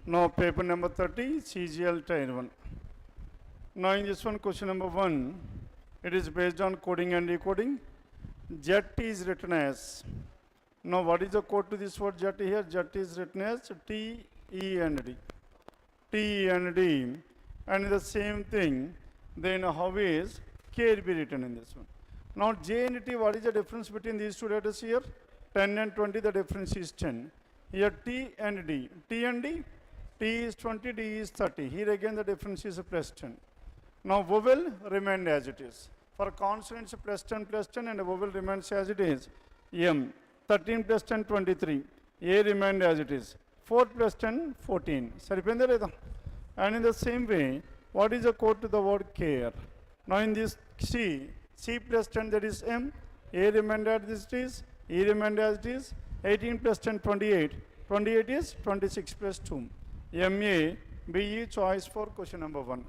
Now paper number 30, CGL Tier 1. Now in this one, question number 1, it is based on coding and decoding. Jet is written as, now what is the code to this word jet here? Jet is written as T-E-N-D. T-E-N-D. And the same thing, then how is K be written in this one? Now J and T, what is the difference between these two letters here? 10 and 20, the difference is 10. Here T and D. T and D, T is 20, D is 30. Here again the difference is plus 10. Now vowel remained as it is. For consonants plus 10 and vowel remains as it is. M, 13 plus 10, 23. A remained as it is. 4 plus 10, 14. And in the same way, what is the code to the word care? Now in this C plus 10, that is M. A remained as it is. E remained as it is. 18 plus 10, 28. 28 is 26 plus 2. MA, BE choice for question number 1.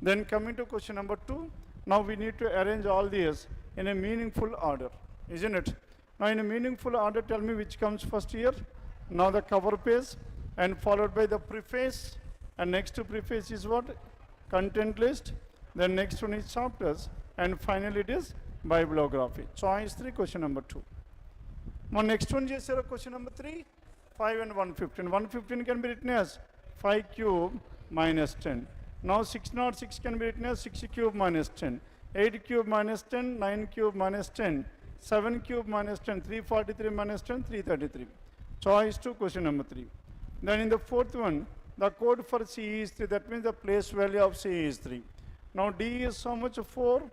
Then coming to question number 2, now we need to arrange all these in a meaningful order, isn't it? Now in a meaningful order, tell me which comes first here. Now the cover page and followed by the preface, and next to preface is what? Content list. Then next one is chapters, and finally it is bibliography. Choice 3, question number 2. Now next one is question number 3, 5 and 115. 115 can be written as 5 cube minus 10. Now 606 can be written as 6 cube minus 10. 8 cube minus 10, 9 cube minus 10, 7 cube minus 10, 343 minus 10, 333. Choice 2, question number 3. Then in the fourth one, the code for C is 3. That means the place value of C is 3. Now D is so much? 4,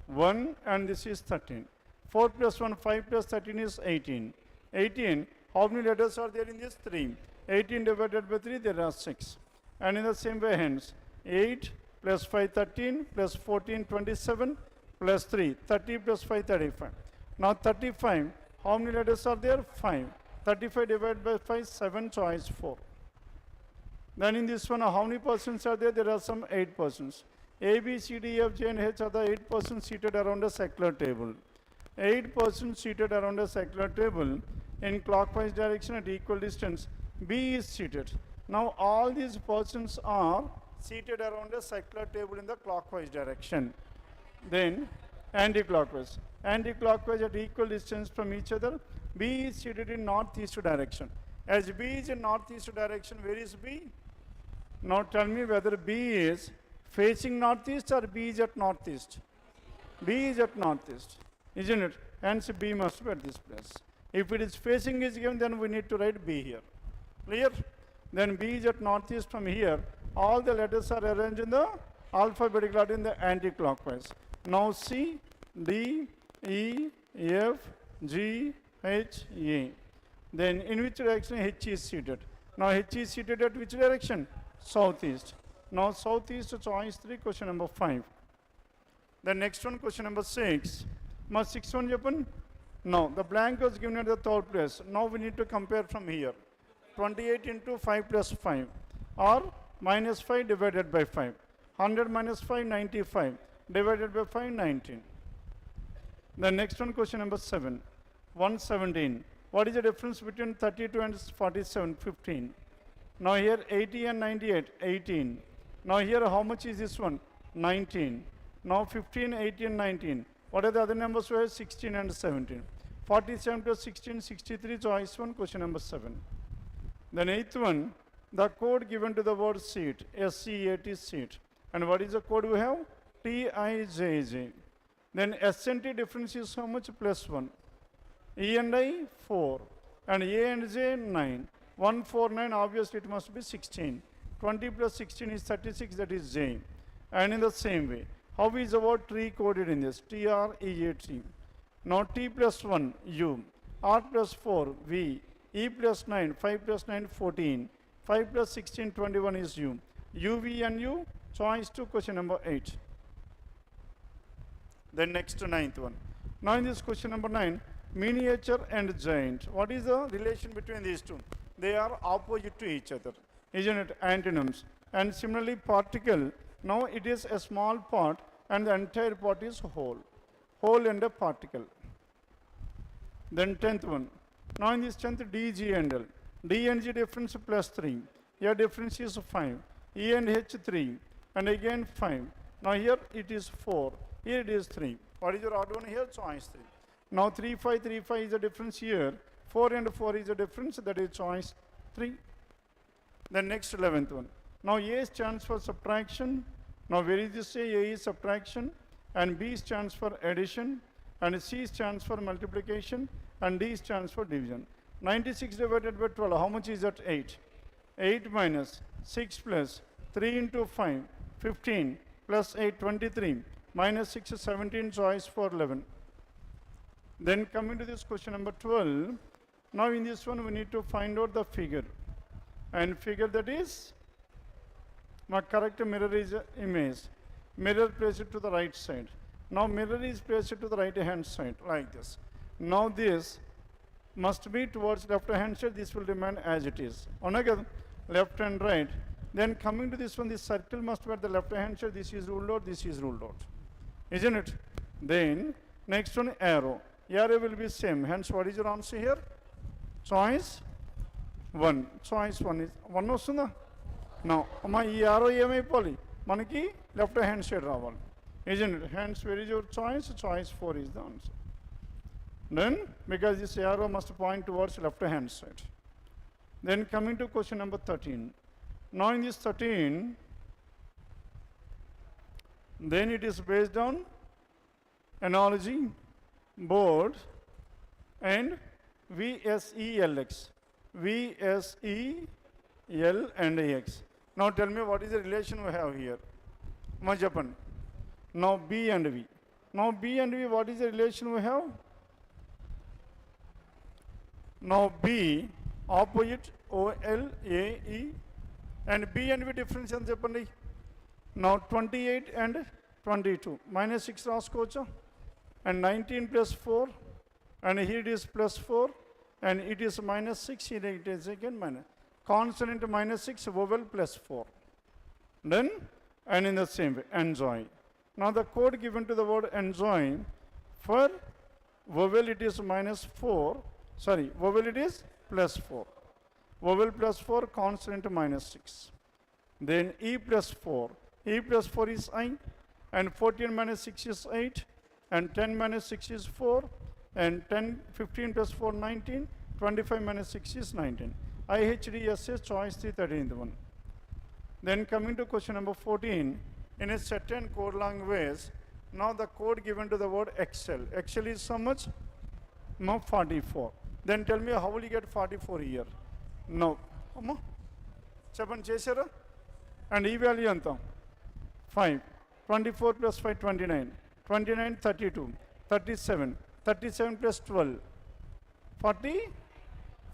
1, and this is 13. 4 plus 1, 5 plus 13 is 18. 18, how many letters are there in this? 3. 18 divided by 3, there are 6. And in the same way, hence, 8 plus 5, 13, plus 14, 27, plus 3, 30 plus 5, 35. Now 35, how many letters are there? 5. 35 divided by 5, 7, choice 4. Then in this one, how many persons are there? There are some 8 persons. A, B, C, D, F, G, and H are the 8 persons seated around a circular table. 8 persons seated around a circular table in clockwise direction at equal distance. B is seated. Now all these persons are seated around a circular table in the clockwise direction. Then anti-clockwise. Anti-clockwise at equal distance from each other. B is seated in northeast direction. As B is in northeast direction, where is B? Now tell me whether B is facing northeast or B is at northeast. B is at northeast, isn't it? Hence B must be at this place. If it is facing is given, then we need to write B here. Clear? Then B is at northeast from here. All the letters are arranged in the alphabetical order in the anti-clockwise. Now C, D, E, F, G, H, A. Then in which direction H is seated? Now H is seated at which direction? Southeast. Now southeast, choice 3, question number 5. The next one, question number 6. Must 6 one happen? No, the blank was given at the third place. Now we need to compare from here. 28 into 5 plus 5, or minus 5 divided by 5. 100 minus 5, 95. Divided by 5, 19. The next one, question number 7. 117. What is the difference between 32 and 47? 15. Now here 80 and 98, 18. Now here how much is this one? 19. Now 15, 18, 19. What are the other numbers we have? 16 and 17. 47 plus 16, 63, choice 1, question number 7. Then eighth one, the code given to the word seat, SCAT, seat. And what is the code we have? TIJJ. Then S and T difference is how much? Plus 1. E and I, 4. And A and J, 9. 1, 4, 9, obviously it must be 16. 20 plus 16 is 36, that is J. And in the same way, how is the word tree coded in this? TREAT. Now T plus 1, U. R plus 4, V. E plus 9, 5 plus 9, 14. 5 plus 16, 21 is U. U, V and U, choice 2, question number 8. Then next to 9th one. Now in this question number 9, miniature and giant. What is the relation between these two? They are opposite to each other, isn't it? Antonyms. And similarly particle, now it is a small part and the entire part is whole. Whole and a particle. Then 10th one. Now in this 10th, D, G and L. D and G difference plus 3. Here difference is 5. E and H 3. And again 5. Now here it is 4. Here it is 3. What is your odd one here? Choice 3. Now 3, 5, 3, 5 is the difference here. 4 and 4 is the difference, that is choice 3. Then next 11th one. Now A stands for subtraction. Now where is this A? A is subtraction. And B stands for addition. And C stands for multiplication. And D stands for division. 96 divided by 12, how much is that? 8. 8 minus 6 plus 3 into 5, 15 plus 8, 23. Minus 6 is 17, choice for 11. Then coming to this question number 12. Now in this one we need to find out the figure. And figure that is, my correct mirror is image. Mirror place it to the right side. Now mirror is placed to the right hand side like this. Now this must be towards left hand side, this will remain as it is. On again, left and right. Then coming to this one, this circle must be at the left hand side, this is ruled out, this is ruled out. Isn't it? Then next one, arrow. Arrow will be same. Hence, what is your answer here? Choice 1. Choice 1 is 1 వస్తుందా? Now, ఈ arrow ఏమైపోవాలి? మనకి left hand side రావాలి. Isn't it? Hence, where is your choice? Choice 4 is the answer. Then, because this arrow must point towards left hand side. Then coming to question number 13. Now in this 13, then it is based on analogy, board, and VSELX. VSEL and X. Now tell me what is the relation we have here? Majapan. Now B and V. Now B and V, what is the relation we have? Now B, opposite OLAE, and B and V difference and చెప్పండి. Now 28 and 22. Minus 6 రాసుకోవచ్చా? And 19 plus 4. And here it is plus 4. And it is minus 6. Here it is again minus. Consonant minus 6, vowel plus 4. Then, and in the same way, enjoy. Now the code given to the word enjoy, for vowel it is minus 4. Sorry, vowel it is plus 4. Vowel plus 4, consonant minus 6. Then E plus 4. E plus 4 is I. And 14 minus 6 is 8. And 10 minus 6 is 4. And 15 plus 4, 19. 25 minus 6 is 19. IHDSS choice 313th one. Then coming to question number 14. In a certain code language, now the code given to the word Excel. Excel is so much? No, 44. Then tell me how will you get 44 here? No. Amma? Chepan chesara? And E value anta? 5. 24 plus 5, 29. 29, 32. 37. 37 plus 12. 40.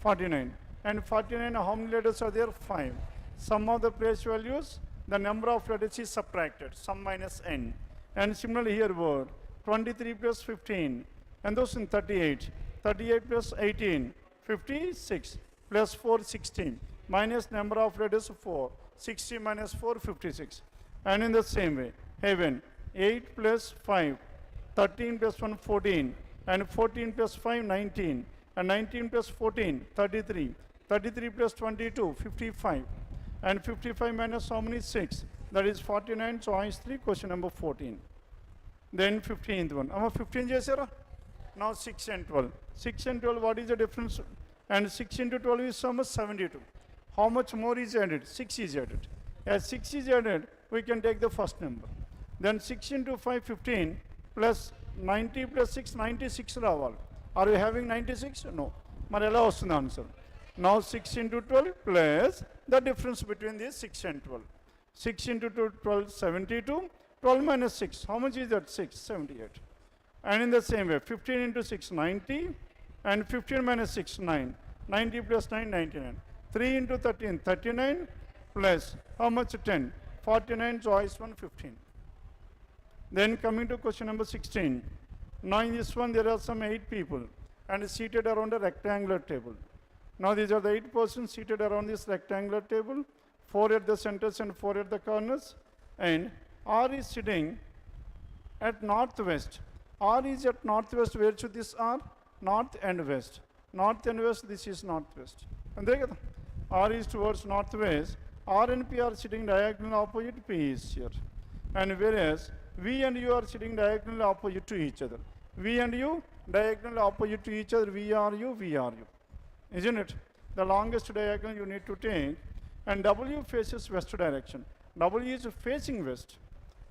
49. And 49, how many letters are there? 5. Sum of the place values, the number of letters is subtracted. Sum minus n. And similarly here word. 23 plus 15. And those in 38. 38 plus 18. 56. Plus 4, 16. Minus number of letters 4. 60 minus 4, 56. And in the same way, heaven. 8 plus 5. 13 plus 1, 14. And 14 plus 5, 19. And 19 plus 14, 33. 33 plus 22, 55. And 55 minus how many? 6. That is 49, choice 3, question number 14. Then 15th one. 15 chesara? Now 6 and 12. 6 and 12, what is the difference? And 6 into 12 is so much? 72. How much more is added? 6 is added. As 6 is added, we can take the first number. Then 6 into 5, 15, plus 90 plus 6, 96 raval. Are you having 96? No. Marela was the answer. Now 6 into 12 plus the difference between these 6 and 12. 6 into 12, 72. 12 minus 6, how much is that? 6, 78. And in the same way, 15 into 6, 90. And 15 minus 6, 9. 90 plus 9, 99. 3 into 13, 39. Plus, how much? 10. 49, choice 1, 15. Then coming to question number 16. Now in this one, there are some 8 people and seated around a rectangular table. Now these are the 8 persons seated around this rectangular table. 4 at the centers and 4 at the corners. And R is sitting at northwest. R is at northwest. Where should this R? North and west. North and west, this is northwest. And there, R is towards northwest, R and P are sitting diagonally opposite, P is here. And whereas V and U are sitting diagonally opposite to each other. V and U diagonally opposite to each other, V are U, V are U. Isn't it? The longest diagonal you need to take. And W faces west direction. W is facing west.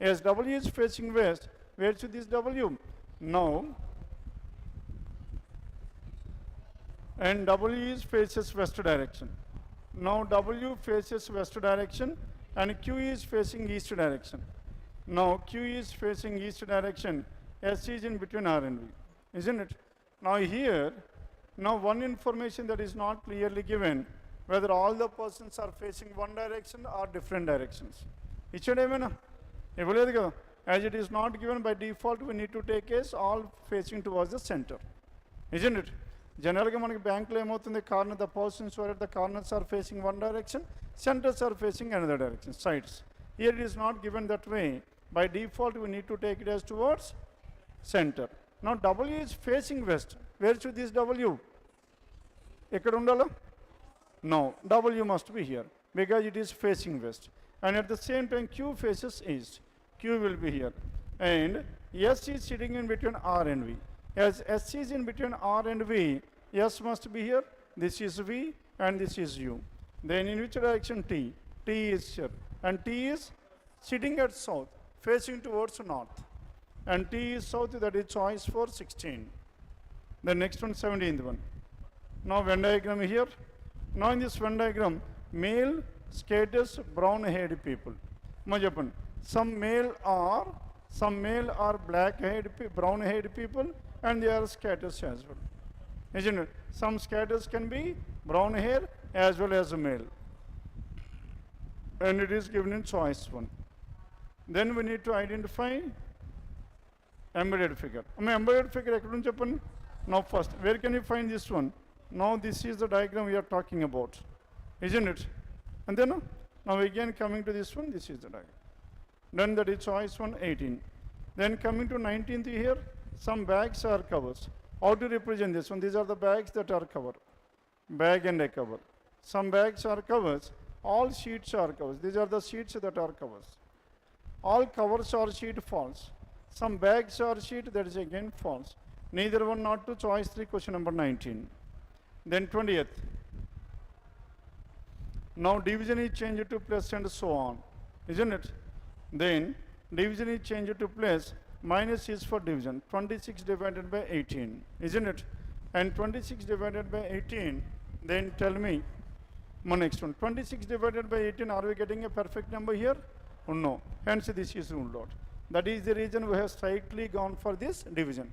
As W is facing west, where should this W? Now, and W is faces west direction. Now W faces west direction and Q is facing east direction. Now Q is facing east direction, S is in between R and V, isn't it? Now here, now one information that is not clearly given, whether all the persons are facing one direction or different directions. As it is not given by default, we need to take as all facing towards the center, isn't it? Generally, in bank the corner, the persons who are at the corners are facing one direction, centers are facing another direction, sides. Here it is not given that way. By default, we need to take it as towards center. Now W is facing west. Where should this W? No, W must be here because it is facing west. And at the same time, Q faces east. Q will be here. And S is sitting in between R and V. As S is in between R and V, S must be here. This is V and this is U. Then in which direction T? T is here. And T is sitting at south, facing towards north. And T is south, that is choice for 16. The next one, 17th one. Now Venn diagram here. Now in this Venn diagram, male, status, brown-haired people. Some male are black-haired, brown-haired people, and they are scatters as well. Isn't it? Some scatters can be brown hair as well as a male. And it is given in choice 1. Then we need to identify embedded figure. Embedded figure, now first, where can you find this one? Now this is the diagram we are talking about. Isn't it? And then, now again coming to this one, this is the diagram. Then that is choice 1, 18. Then coming to 19th here, some bags are covers. How to represent this one? These are the bags that are covered. Bag and a cover. Some bags are covers. All sheets are covers. These are the sheets that are covers. All covers are sheet false. Some bags are sheet, that is again false. Neither one, not to choice 3, question number 19. Then 20th. Now division is changed to plus and so on. Isn't it? Then division is changed to plus. Minus is for division, 26 divided by 18, isn't it? And 26 divided by 18, then tell me, my next one, 26 divided by 18, are we getting a perfect number here? Oh, no, hence this is ruled out. That is the reason we have slightly gone for this division.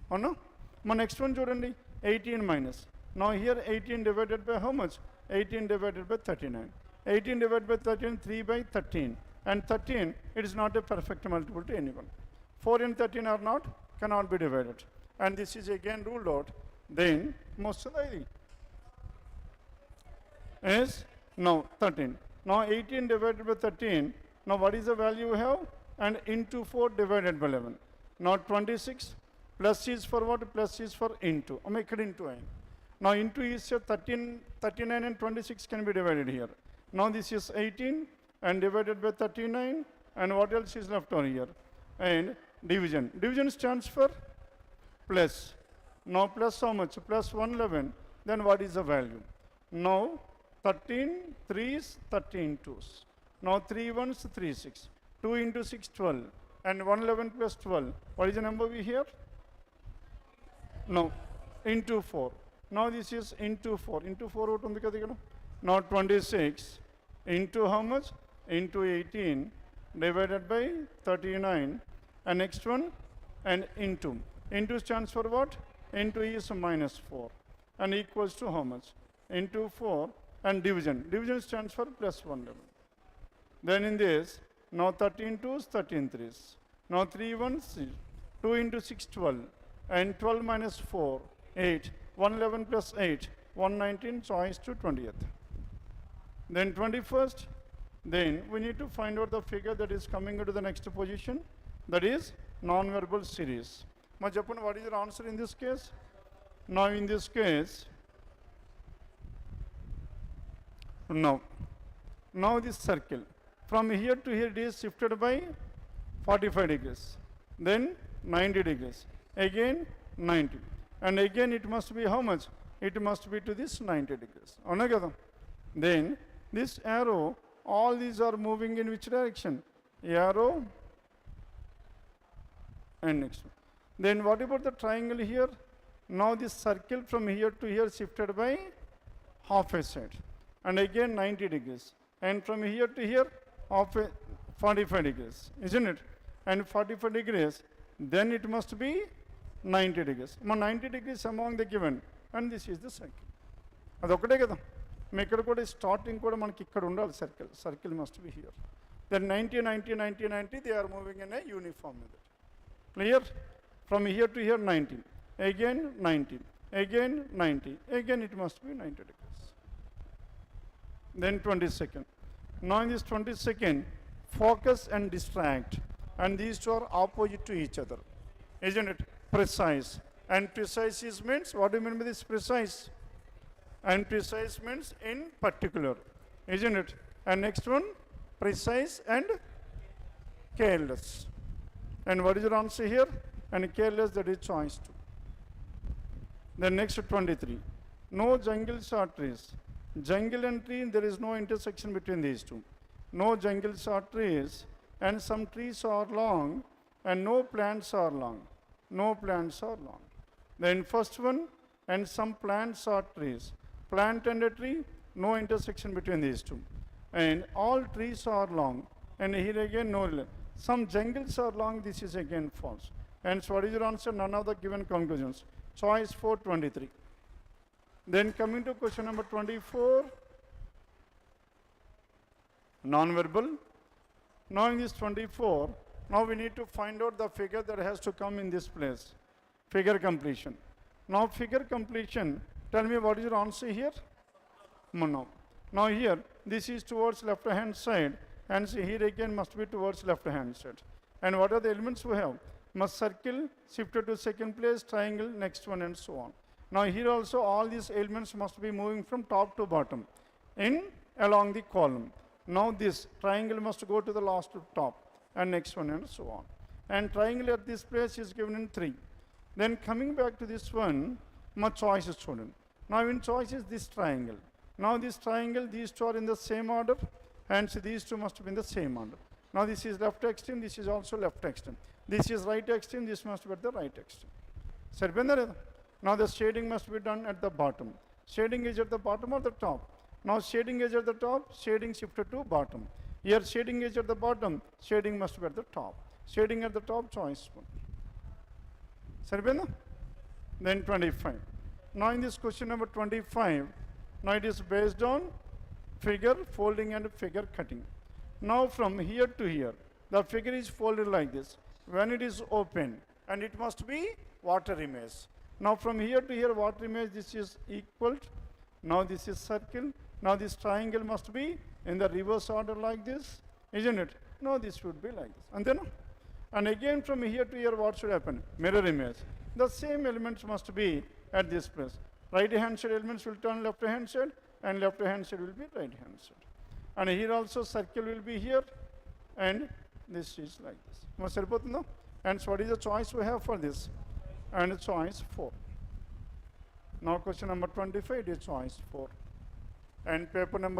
Oh no? My next one, Jordan, 18 minus. Now here 18 divided by how much? 18 divided by 39. 18 divided by 13, 3 by 13. And 13, it is not a perfect multiple to anyone. 4 and 13 are not, cannot be divided. And this is again ruled out. Then, most likely is now 13. Now 18 divided by 13. Now what is the value we have? And into 4 divided by 11. Now 26 plus is for what? Plus is for into. Make it into n. Now into is 13, 39 and 26 can be divided here. Now this is 18 and divided by 39. And what else is left on here? And division. Division stands for plus. Now plus how much? Plus 111. Then what is the value? Now 13 3s, 13 2s. Now 3 1s, 3 6. 2 into 6, 12. And 111 plus 12. What is the number we have? No. Into 4. Now this is into 4. Into 4 out on the now 26 into how much? Into 18 divided by 39. And next one, and into. Into stands for what? Into is minus 4. And equals to how much? Into 4. And division. Division stands for plus 111. Then in this, now 13 2s, 13 3s. Now 3 1s, 2 into 6, 12. And 12 minus 4, 8. 111 plus 8, 119, choice to 20th. Then 21st, then we need to find out the figure that is coming into the next position. That is non-verbal series. What is your answer in this case? Now in this case, Now this circle, from here to here it is shifted by 45 degrees, then 90 degrees, again 90, and again it must be how much? It must be to this 90 degrees. Then this arrow, all these are moving in which direction? Arrow and next one. Then what about the triangle here? Now this circle from here to here shifted by half a side, and again 90 degrees, and from here to here half a 45 degrees, isn't it? And 45 degrees, then it must be 90 degrees. 90 degrees among the given, and this is the circle. అదొకటే కదా, ఇక్కడ కూడా starting కూడా మనకి ఇక్కడ ఉండాలి circle must be here. Then 90, 90, 90, 90, they are moving in a uniform method. Clear? From here to here 90, again 90, again 90, again it must be 90 degrees. Then 22nd. Now in this 22nd, focus and distract, and these two are opposite to each other, isn't it? Precise. And precise is means, what do you mean by this precise? And precise means in particular, isn't it? And next one, precise and careless. And what is your answer here? And careless, that is choice 2. Then next 23. No jungles or trees. Jungle and tree, there is no intersection between these two. No jungles or trees, and some trees are long, and no plants are long. No plants are long. Then first one, and some plants or trees. Plant and a tree, no intersection between these two. And all trees are long, and here again no. Some jungles are long, this is again false. And so what is your answer? None of the given conclusions. Choice 4, 23. Then coming to question number 24, non-verbal. Now in this 24, now we need to find out the figure that has to come in this place. Figure completion. Now figure completion, tell me what is your answer here? No. Now here, this is towards left hand side, and see here again must be towards left hand side. And what are the elements we have? Must circle, shifted to second place, triangle, next one, and so on. Now here also all these elements must be moving from top to bottom along the column. Now this triangle must go to the last to top, and next one, and so on. And triangle at this place is given in 3. Then coming back to this one, my choice is chosen. Now in choice is this triangle. Now this triangle, these two are in the same order, and so these two must be in the same order. Now this is left extreme, this is also left extreme. This is right extreme, this must be at the right extreme. Now the shading must be done at the bottom. Shading is at the bottom or the top. Now shading is at the top, shading shifted to bottom. Here shading is at the bottom, shading must be at the top. Shading at the top, choice 1. Then 25. Now in this question number 25, now it is based on figure folding and figure cutting. Now from here to here, the figure is folded like this. When it is open, and it must be water image. Now from here to here, water image, this is equal. Now this is circle. Now this triangle must be in the reverse order like this, isn't it? No, this should be like this. And again from here to here, what should happen? Mirror image. The same elements must be at this place. Right hand side elements will turn left hand side, and left hand side will be right hand side. And here also circle will be here, and this is like this. And so what is the choice we have for this? And choice 4. Now question number 25 is choice 4. And paper number